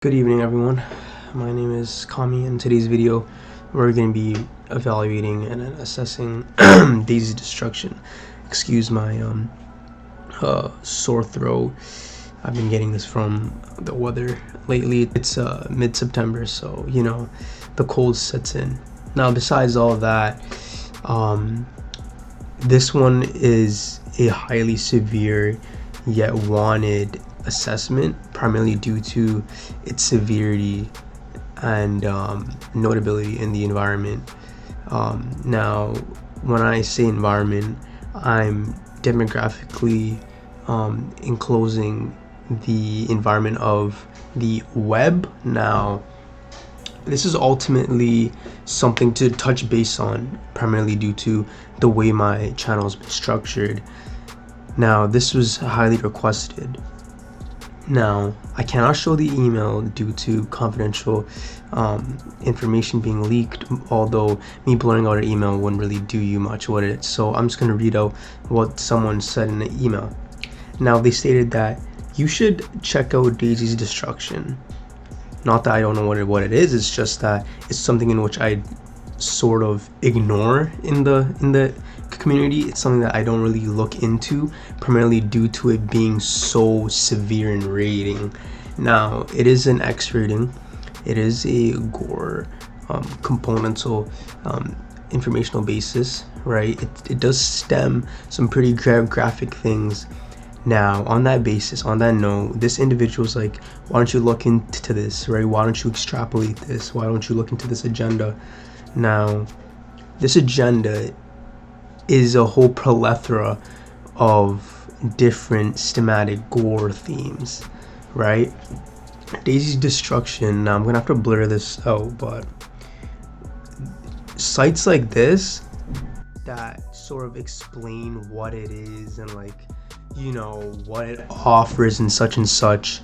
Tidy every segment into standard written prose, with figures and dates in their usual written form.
Good evening, everyone. My name is Kami. In today's video, we're going to be evaluating and assessing Daisy Destruction. Excuse my sore throat. I've been getting this from the weather lately. It's mid-September, so you know the cold sets in. Now, besides all of that, this one is a highly severe yet wanted assessment, primarily due to its severity and notability in the environment. Now, when I say environment, I'm demographically enclosing the environment of the web. Now, this is ultimately something to touch base on, primarily due to the way my channel has been structured. Now, this was highly requested. Now, I cannot show the email due to confidential information being leaked, although me blurring out an email wouldn't really do you much, would it? So I'm just going to read out what someone said in the email. Now, they stated that you should check out Daisy's Destruction. Not that I don't know what it is, it's just that it's something in which I sort of ignore in the community. It's something that I don't really look into, primarily due to it being so severe in rating. Now, it is an X rating. It is a gore componental informational basis, right? It does stem some pretty graphic things. Now, on that basis, on that note, this individual's like, why don't you look into this, right? Why don't you extrapolate this? Why don't you look into this agenda? Now, this agenda is a whole plethora of different schematic gore themes, right? Daisy's Destruction, now I'm gonna have to blur this out, but sites like this that sort of explain what it is and, like, you know, what it offers and such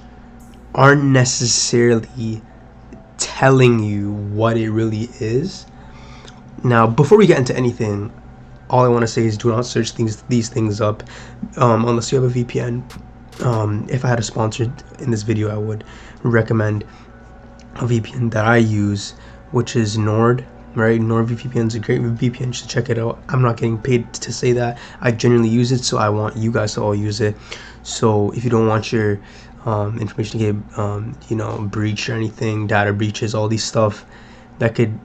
aren't necessarily telling you what it really is. Now, before we get into anything, all I want to say is do not search these things up unless you have a VPN. If I had a sponsor in this video, I would recommend a VPN that I use, which is Nord, right? NordVPN is a great VPN. You should check it out. I'm not getting paid to say that. I genuinely use it, so I want you guys to all use it. So if you don't want your information to get you know, breached or anything, data breaches, all these stuff that could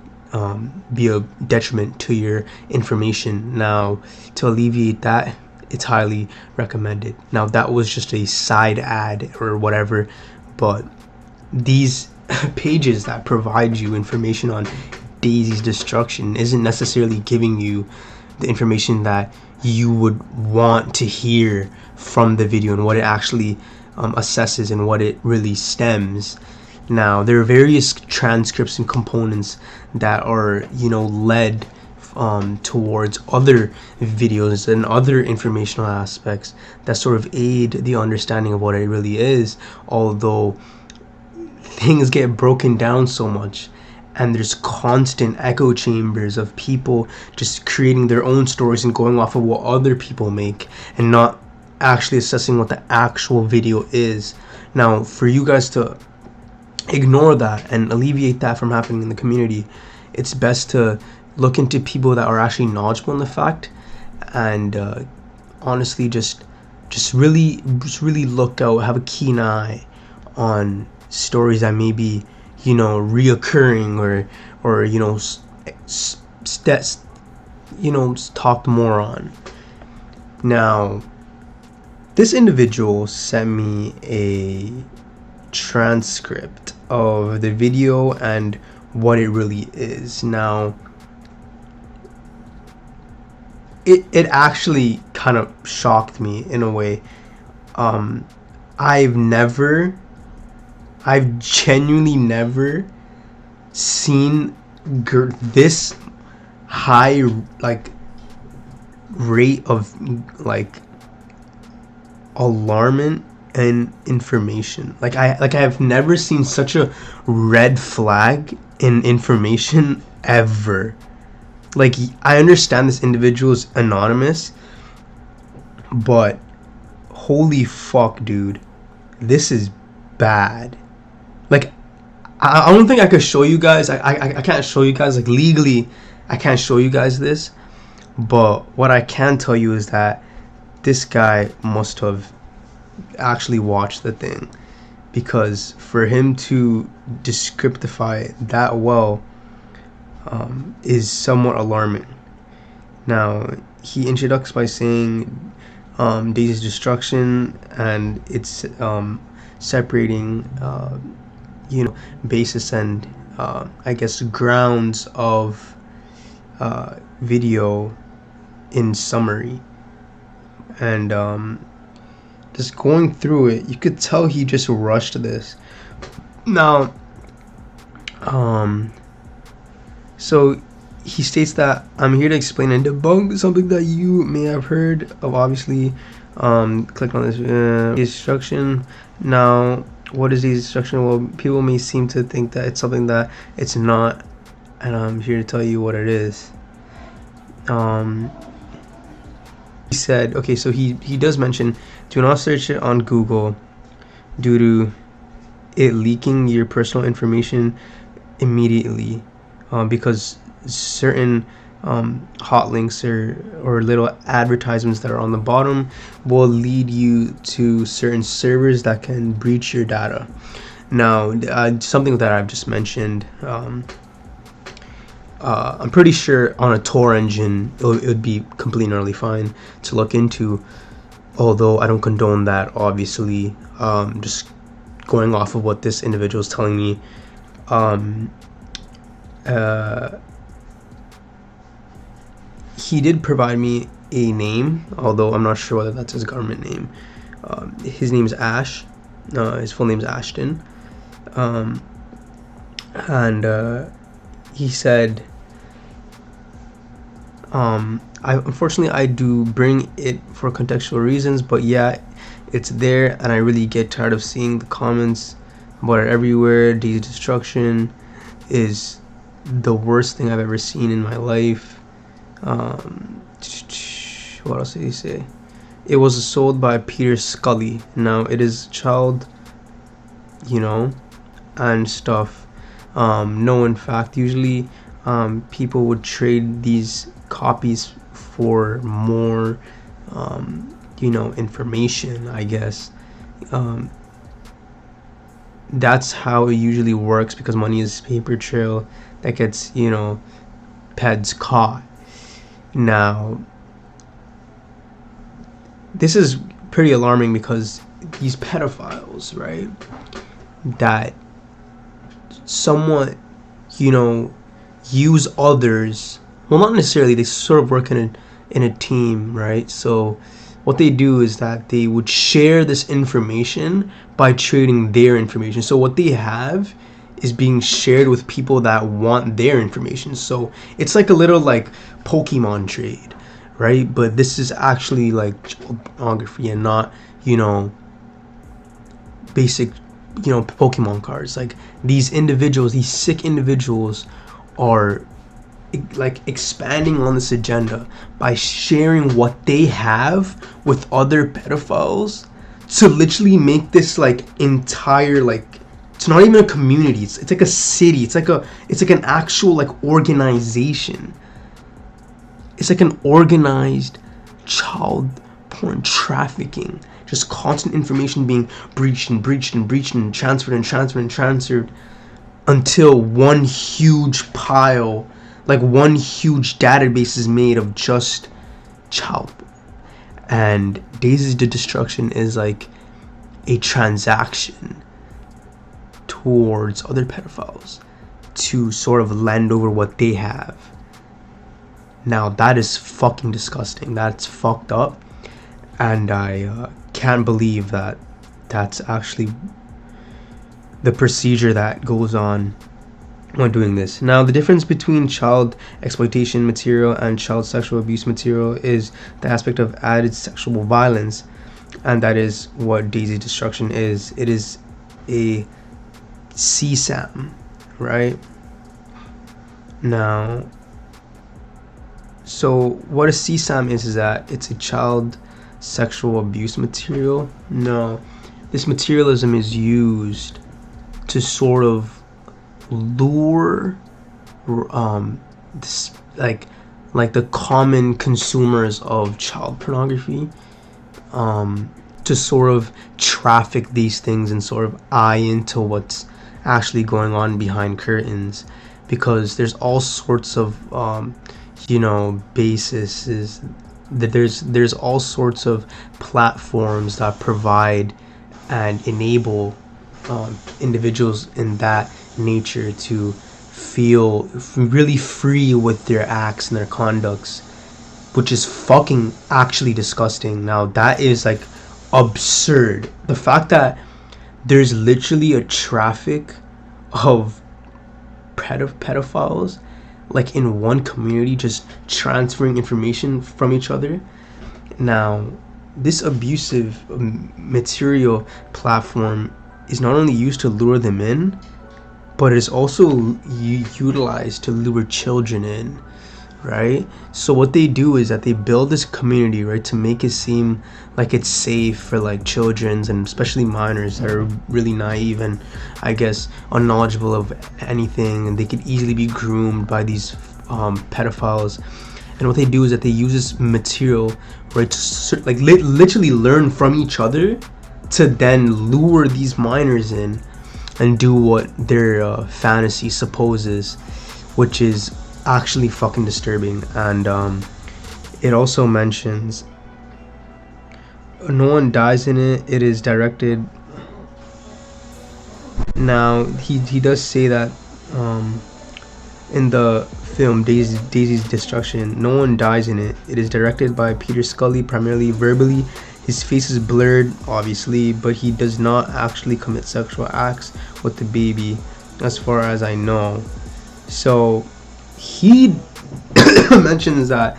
be a detriment to your information. Now, to alleviate that, it's highly recommended. Now, that was just a side ad or whatever, but these pages that provide you information on Daisy's Destruction isn't necessarily giving you the information that you would want to hear from the video and what it actually assesses and what it really stems. Now, there are various transcripts and components that are, you know, led towards other videos and other informational aspects that sort of aid the understanding of what it really is, although things get broken down so much and there's constant echo chambers of people just creating their own stories and going off of what other people make and not actually assessing what the actual video is. Now, for you guys to ignore that and alleviate that from happening in the community, it's best to look into people that are actually knowledgeable in the fact, and honestly just really look out, have a keen eye on stories that may be, you know, reoccurring or you know, talked more on. Now, this individual sent me a transcript of the video and what it really is. Now, it actually kind of shocked me in a way. I've genuinely never seen this high, like, rate of, like, alarming and information. Like I have never seen such a red flag in information ever. Like, I understand this individual is anonymous, but holy fuck, dude, this is bad. Like, I don't think I could show you guys. I can't show you guys, like, legally. I can't show you guys this. But what I can tell you is that this guy must have actually watched the thing, because for him to descriptify it that well is somewhat alarming. Now, he introduced by saying Daisy's destruction, and it's separating, basis and I guess grounds of video in summary. And just going through it, you could tell he just rushed this. Now, so he states that I'm here to explain and debunk something that you may have heard of. Obviously, click on this destruction. Now, what is destruction? Well, people may seem to think that it's something that it's not, and I'm here to tell you what it is. He said, okay, so he does mention, do not search it on Google due to it leaking your personal information immediately, because certain hot links or little advertisements that are on the bottom will lead you to certain servers that can breach your data. Now, something that I've just mentioned, I'm pretty sure on a Tor engine it would be completely and utterly fine to look into, although I don't condone that, obviously. Just going off of what this individual is telling me, he did provide me a name, although I'm not sure whether that's his government name. His name is Ash. His full name is Ashton. And he said, unfortunately I do bring it for contextual reasons, but yeah, it's there, and I really get tired of seeing the comments about it everywhere. Daisy destruction is the worst thing I've ever seen in my life. What else did he say? It was sold by Peter Scully. Now, it is child, and stuff. No, in fact, usually people would trade these copies for more, information, I guess. That's how it usually works, because money is paper trail that gets, peds caught. Now, this is pretty alarming, because these pedophiles, right, that somewhat, use others, well, not necessarily, they sort of work in a team, right? So what they do is that they would share this information by trading their information. So what they have is being shared with people that want their information. So it's like a little like Pokemon trade, right? But this is actually like child pornography and not, basic, Pokemon cards. Like, these individuals, these sick individuals are like expanding on this agenda by sharing what they have with other pedophiles to literally make this like entire, like, it's not even a community, it's like a city, it's like an actual like organization. It's like an organized child porn trafficking, just constant information being breached and transferred until one huge pile, like one huge database is made of just child. And Daisy's Destruction is like a transaction towards other pedophiles to sort of lend over what they have. Now, that is fucking disgusting. That's fucked up. And I can't believe that that's actually the procedure that goes on when doing this. Now, the difference between child exploitation material and child sexual abuse material is the aspect of added sexual violence, and that is what Daisy Destruction is. It is a CSAM, right? Now, so what a CSAM is that it's a child sexual abuse material. No, this materialism is used to sort of lure this, like the common consumers of child pornography to sort of traffic these things and sort of eye into what's actually going on behind curtains, because there's all sorts of basis is that there's all sorts of platforms that provide and enable individuals in that nature to feel really free with their acts and their conducts, which is fucking actually disgusting. Now that is like absurd. The fact that there's literally a traffic of pedophiles like in one community, just transferring information from each other. Now this abusive material platform is not only used to lure them in, but it's also utilized to lure children in, right? So what they do is that they build this community, right, to make it seem like it's safe for like children, and especially minors that are really naive and I guess unknowledgeable of anything, and they could easily be groomed by these pedophiles. And what they do is that they use this material, right, to like literally learn from each other to then lure these minors in and do what their fantasy supposes, which is actually fucking disturbing. And it also mentions no one dies in it. It is directed. Now he does say that in the film Daisy's Destruction, no one dies in it. It is directed by Peter Scully, primarily verbally. His face is blurred, obviously, but he does not actually commit sexual acts with the baby, as far as I know. So he mentions that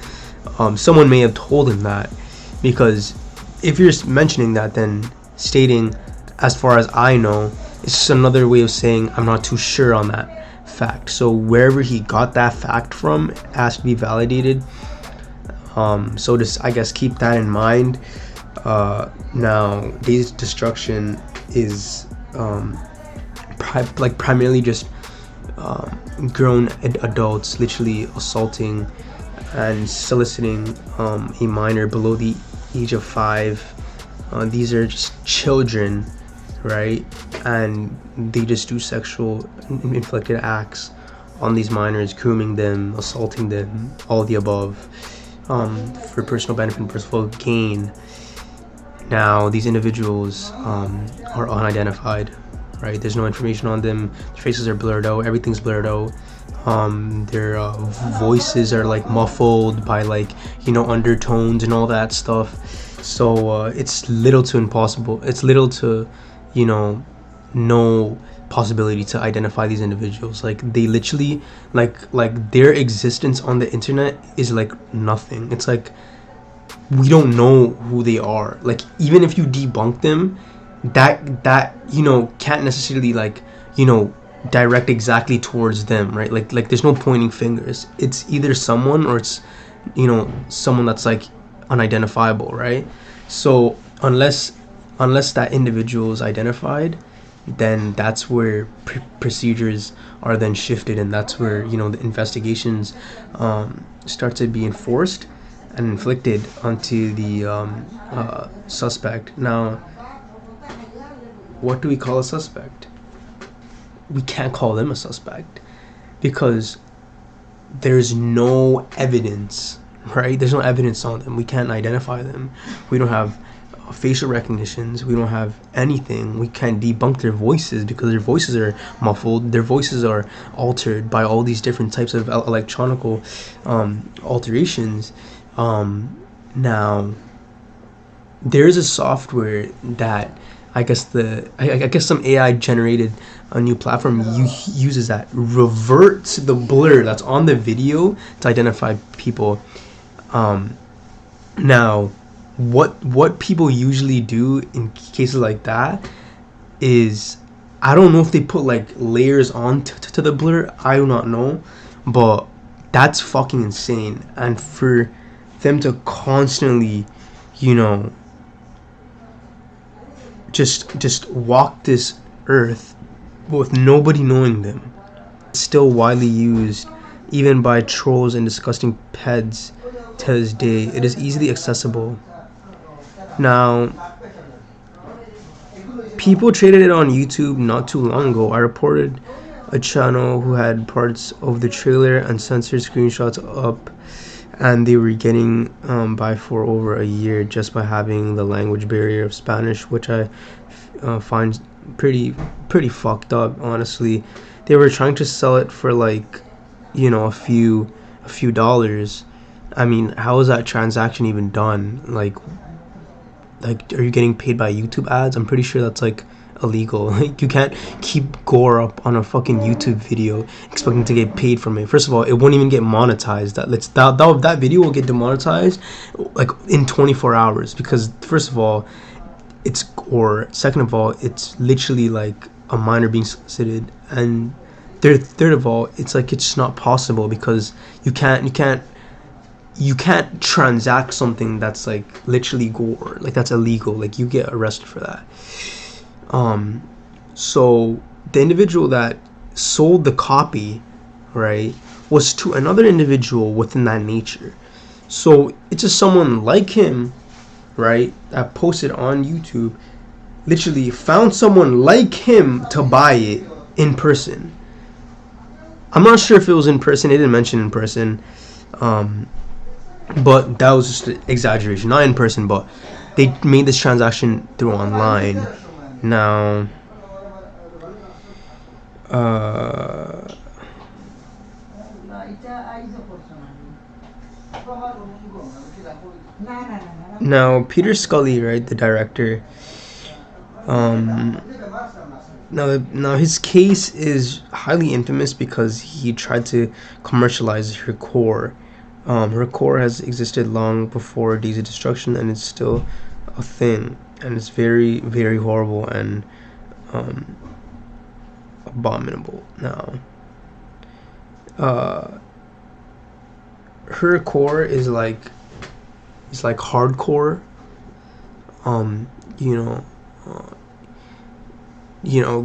someone may have told him that, because if you're mentioning that, then stating, as far as I know, it's just another way of saying I'm not too sure on that fact. So wherever he got that fact from has to be validated. So just, I guess, keep that in mind. Now Daisy's Destruction is primarily just grown adults literally assaulting and soliciting a minor below the age of 5. These are just children, right? And they just do sexual inflicted acts on these minors, grooming them, assaulting them, all the above, for personal benefit and personal gain. Now these individuals are unidentified, right? There's no information on them. Their faces are blurred out. Everything's blurred out. Their voices are like muffled by like undertones and all that stuff. So it's little to impossible. It's little to no possibility to identify these individuals. Like they literally like their existence on the internet is like nothing. It's like we don't know who they are. Like even if you debunk them, that can't necessarily direct exactly towards them, right? Like there's no pointing fingers. It's either someone or it's someone that's like unidentifiable, right? So unless that individual is identified, then that's where procedures are then shifted, and that's where the investigations start to be enforced and inflicted onto the suspect. Now, what do we call a suspect? We can't call them a suspect because there's no evidence, right? There's no evidence on them. We can't identify them. We don't have facial recognitions. We don't have anything. We can't debunk their voices because their voices are muffled. Their voices are altered by all these different types of electronical alterations. Now, there's a software that I guess some AI generated a new platform uses that reverts the blur that's on the video to identify people. Now, what people usually do in cases like that is, I don't know if they put like layers on to the blur. I do not know, but that's fucking insane. And for them to constantly, just walk this earth with nobody knowing them, still widely used even by trolls and disgusting peds to this day. It is easily accessible. Now, people traded it on YouTube not too long ago. I reported a channel who had parts of the trailer and censored screenshots up, and they were getting by for over a year just by having the language barrier of Spanish, which I find pretty fucked up, honestly. They were trying to sell it for like, you know, a few dollars. I mean, how is that transaction even done? Like, are you getting paid by YouTube ads? I'm pretty sure that's like illegal. Like, you can't keep gore up on a fucking YouTube video expecting to get paid from it. First of all, it won't even get monetized. That video will get demonetized like in 24 hours because first of all, it's gore. Second of all, it's literally like a minor being solicited, and third of all, it's like it's just not possible because you can't transact something that's like literally gore. Like, that's illegal. Like, you get arrested for that. So the individual that sold the copy, right, was to another individual within that nature. So it's just someone like him, right, that posted on YouTube, literally found someone like him to buy it in person. I'm not sure if it was in person. They didn't mention in person. But that was just an exaggeration. Not in person, but they made this transaction through online. Now, Peter Scully, right, the director, now his case is highly infamous because he tried to commercialize her core. Her core has existed long before Days of Destruction, and it's still a thing, and it's very, very horrible and abominable. Now, her core is like hardcore.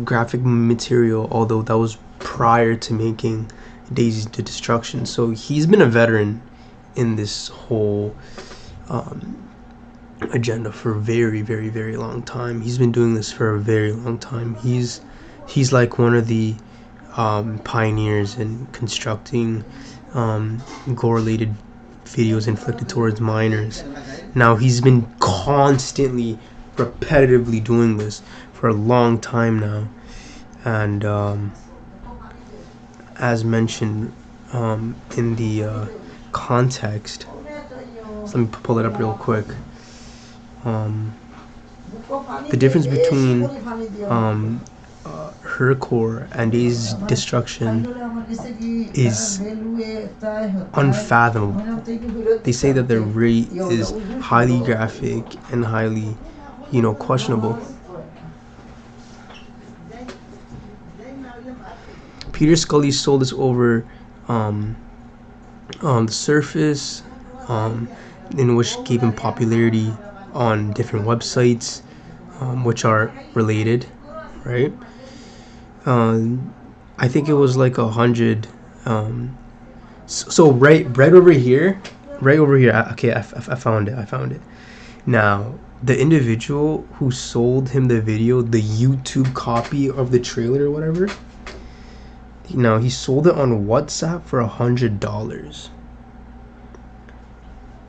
Graphic material. Although that was prior to making Days of Destruction, so he's been a veteran in this whole agenda for a very, very, very long time. He's been doing this for a very long time. He's like one of the pioneers in constructing gore-related videos inflicted towards minors. Now, he's been constantly, repetitively doing this for a long time now, and as mentioned in the context, so let me pull it up real quick. The difference between her core and Days Destruction is unfathomable. They say that the rate is highly graphic and highly, questionable. Peter Scully sold this over the surface, in which gave him popularity on different websites, which are related, right? I think it was like 100. So right over here. Okay, I found it. Now, the individual who sold him the video, the YouTube copy of the trailer or whatever, he sold it on WhatsApp for $100.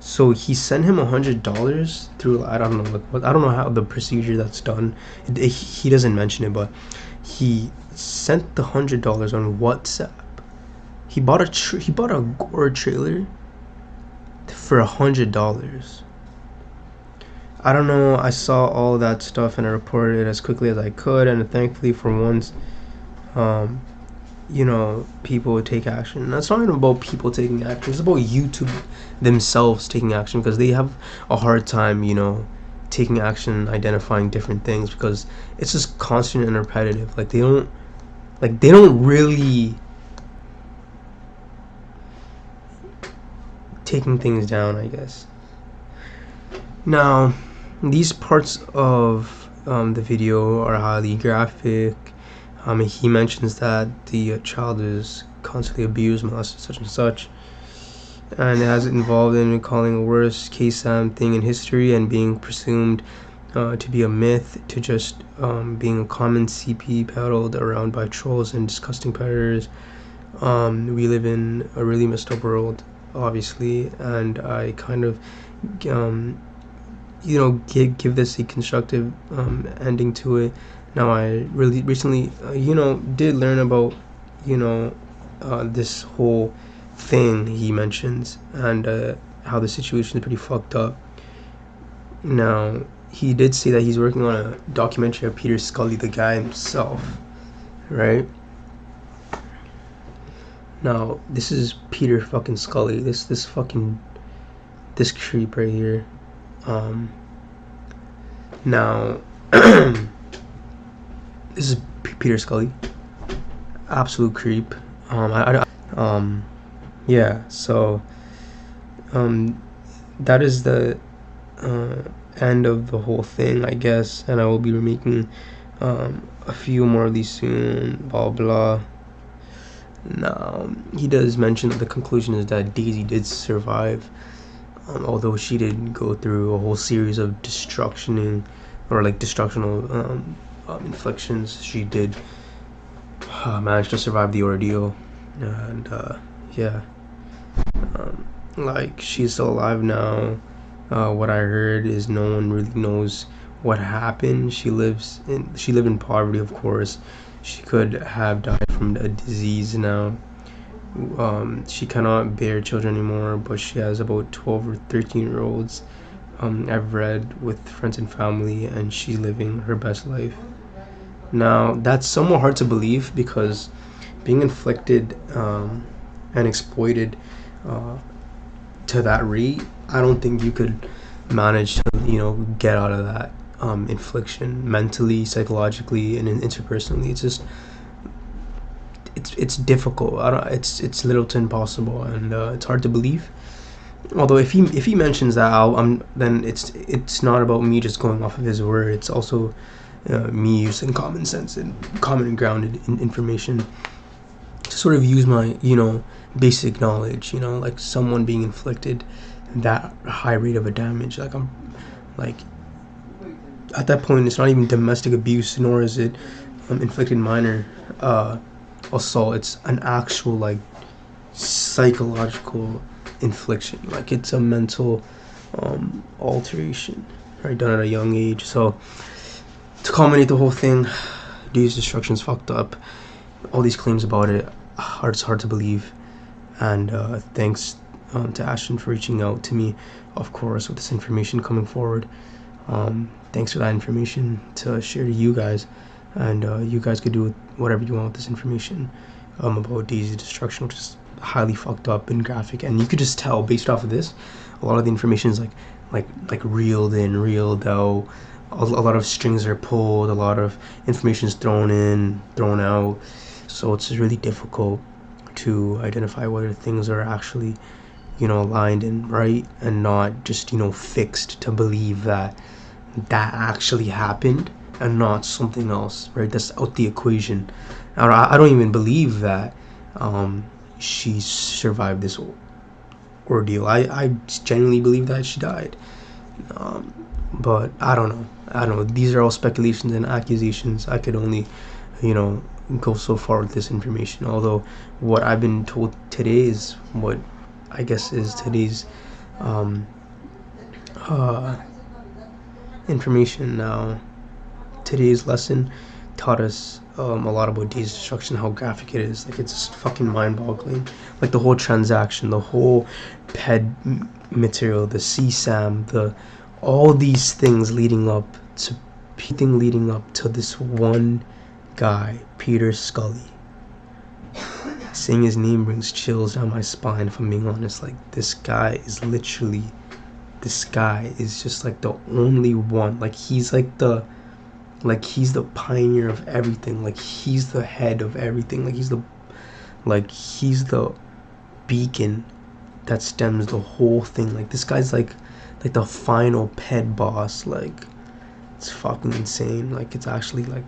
So he sent him $100 through, I don't know how the procedure that's done. He doesn't mention it, but he sent the $100 on WhatsApp. He bought a gore trailer for $100. I don't know. I saw all that stuff and I reported it as quickly as I could, and thankfully for once, people would take action. And that's not even about people taking action. It's about YouTube themselves taking action, because they have a hard time, taking action, identifying different things, because it's just constant and repetitive. They don't really taking things down, I guess. Now, these parts of the video are highly graphic. He mentions that the child is constantly abused, molested, such and such, and it has it involved in calling a worst case thing in history and being presumed to be a myth to just being a common CP peddled around by trolls and disgusting predators. We live in a really messed up world, obviously, and I kind of, give this a constructive ending to it. Now, I really recently, did learn about, this whole thing he mentions and how the situation is pretty fucked up. Now, he did say that he's working on a documentary of Peter Scully, the guy himself, right? Now, this is Peter fucking Scully. This fucking this creep right here. Now, this is Peter Scully. Absolute creep. Yeah. So, that is the end of the whole thing, I guess. And I will be making a few more of these soon. Blah blah. Now, he does mention that the conclusion is that Daisy did survive, although she did go through a whole series of destructional inflictions. She did manage to survive the ordeal, and yeah, like she's still alive now. What I heard is no one really knows what happened. She lived in poverty, of course. She could have died from a disease now. She cannot bear children anymore, but she has about 12 or 13-year-olds. I've read with friends and family, and she's living her best life. Now, that's somewhat hard to believe because being inflicted and exploited to that rate, I don't think you could manage to, get out of that infliction mentally, psychologically, and interpersonally. It's just it's difficult. It's little to impossible, and it's hard to believe. Although if he mentions that, then it's not about me just going off of his word. It's also me using common sense and common and grounded information to sort of use my basic knowledge. Like someone being inflicted that high rate of a damage. Like at that point, it's not even domestic abuse, nor is it inflicted minor assault. It's an actual psychological infliction. Like it's a mental alteration, right, done at a young age. So to culminate the whole thing, Daisy's destruction's fucked up. All these claims about it, it's hard to believe. And thanks to Ashton for reaching out to me, of course, with this information coming forward. Thanks for that information to share to you guys, and you guys could do whatever you want with this information about Daisy's destruction, which is highly fucked up and graphic. And you could just tell based off of this, a lot of the information is like reeled in, reeled out. A lot of strings are pulled, a lot of information is thrown in, thrown out. So it's really difficult to identify whether things are actually aligned and right, and not just fixed to believe that actually happened and not something else, right? That's out the equation. I don't even believe that she survived this ordeal. I genuinely believe that she died, but I don't know. These are all speculations and accusations. I could only go so far with this information, although what I've been told today is what I guess is today's information. Now, today's lesson taught us a lot about Daisy's destruction, how graphic it is. Like, it's just fucking mind-boggling. Like, the whole transaction, the whole ped material, the CSAM, all these things leading up to this one guy, Peter Scully. Saying his name brings chills down my spine, if I'm being honest. Like, this guy is just like the only one. Like, he's the pioneer of everything. Like, he's the head of everything. Like, he's the beacon that stems the whole thing. Like, this guy's like the final ped boss. Like, it's fucking insane. Like, it's actually like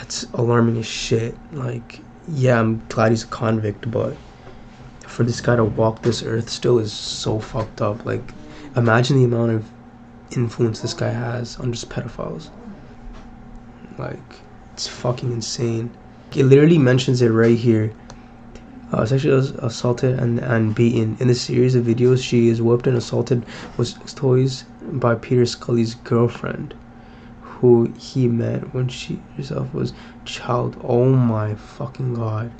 That's alarming as shit. Like, yeah, I'm glad he's a convict, but for this guy to walk this earth still is so fucked up. Like, imagine the amount of influence this guy has on just pedophiles. Like, it's fucking insane. It literally mentions it right here. Sexually assaulted and beaten. In the series of videos, she is whipped and assaulted with toys by Peter Scully's girlfriend, who he met when she herself was child. Oh my fucking god.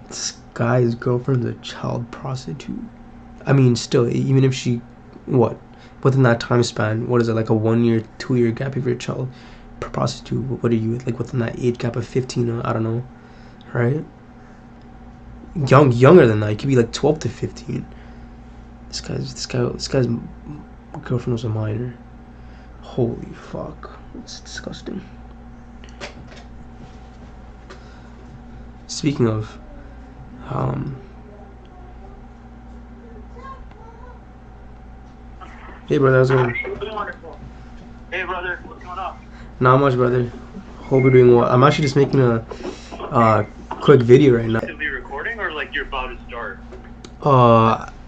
This guy's girlfriend's a child prostitute. I mean, still, even if she, what, within that time span, what is it, like a 1 year, 2 year gap if you're a child prostitute? What are you, like within that age gap of 15? I don't know, right? Younger than that, you could be like 12 to 15. This guy's girlfriend was a minor. Holy fuck, it's disgusting. Speaking of, hey brother, how's it going? Hey brother, what's going on? Not much, brother. Hope you're doing well. I'm actually just making a quick video right now. Actively recording or like you're about to start?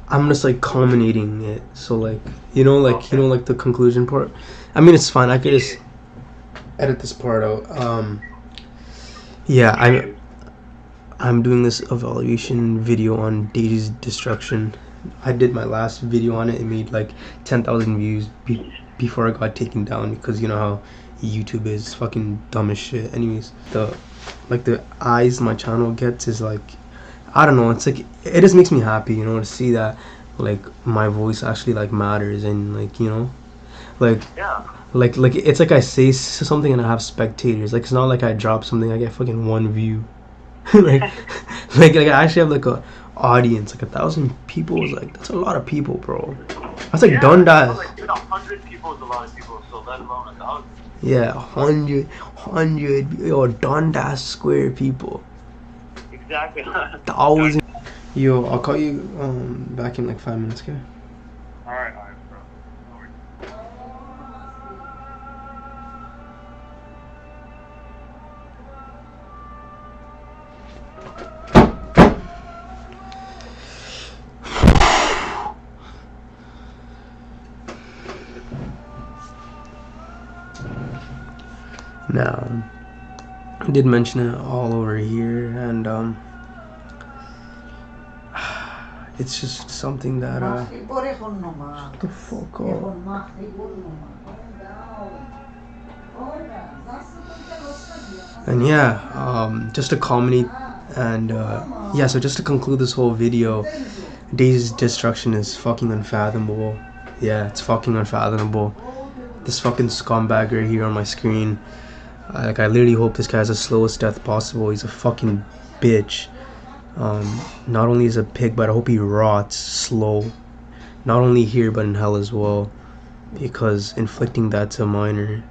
I'm just like culminating it. So like, like the conclusion part. I mean, it's fine. I could just edit this part out. Yeah, I'm doing this evaluation video on Daisy's Destruction. I did my last video on it. It made like 10,000 views before I got taken down because you know how YouTube is fucking dumb as shit. Anyways, the eyes my channel gets is like, I don't know, it's like, it just makes me happy, to see that like my voice actually like matters and like, like, yeah, like it's like I say something and I have spectators. Like, it's not like I drop something I get fucking 1 view. like I actually have like a audience, like 1,000 people is like, that's a lot of people, bro. That's like Dundas. Like, 100 people is a lot of people, so let alone 1,000. Yeah, 100, yo, Dundas square people. Exactly. 1,000. Yo, I'll call you back in like 5 minutes, okay? Alright, bro. No worries. Now, I did mention it all over here, and it's just something that shut the fuck up. And yeah, just to culminate and yeah, so just to conclude this whole video, Daisy's Destruction is fucking unfathomable. Yeah, it's fucking unfathomable. This fucking scumbag right here on my screen. I literally hope this guy has the slowest death possible. He's a fucking bitch. Not only is a pig, but I hope he rots slow. Not only here, but in hell as well. Because inflicting that to a minor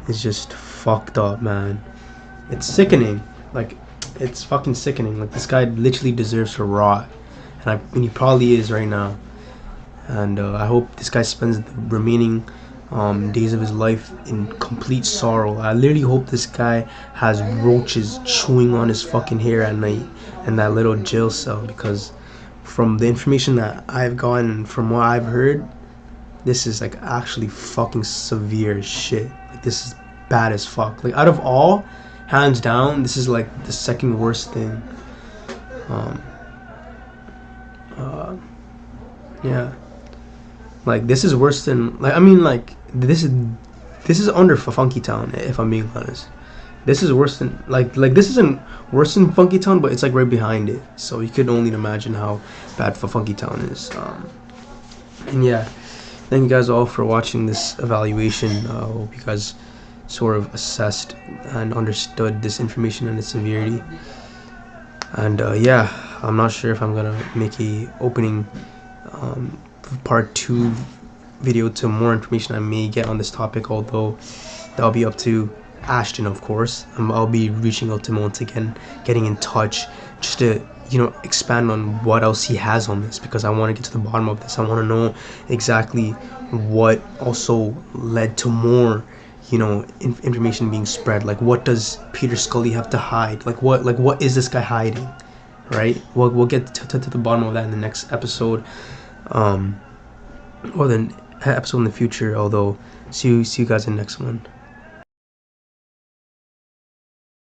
is just fucked up, man. It's sickening. Like, it's fucking sickening. Like, this guy literally deserves to rot. And he probably is right now. And I hope this guy spends the remaining days of his life in complete sorrow. I literally hope this guy has roaches chewing on his fucking hair at night in that little jail cell, because from the information that I've gotten, from what I've heard, this is like actually fucking severe as shit. Like, this is bad as fuck. Like, out of all, hands down, this is like the second worst thing. Yeah, like, this is worse than, like, I mean, like, this is under Funky Town, if I'm being honest. This is worse than, like this isn't worse than Funky Town, but it's like right behind it. So you could only imagine how bad Funky Town is. And yeah, thank you guys all for watching this evaluation. I hope you guys sort of assessed and understood this information and its severity. And yeah, I'm not sure if I'm gonna make a opening part 2 video to more information I may get on this topic, although that'll be up to Ashton, of course. I'll be reaching out to him once again, getting in touch, just to expand on what else he has on this, because I want to get to the bottom of this. I want to know exactly what also led to more information being spread. Like, what does Peter Scully have to hide? Like, what is this guy hiding? Right? We'll get to the bottom of that in the next episode, or the episode in the future. Although, see you guys in the next one.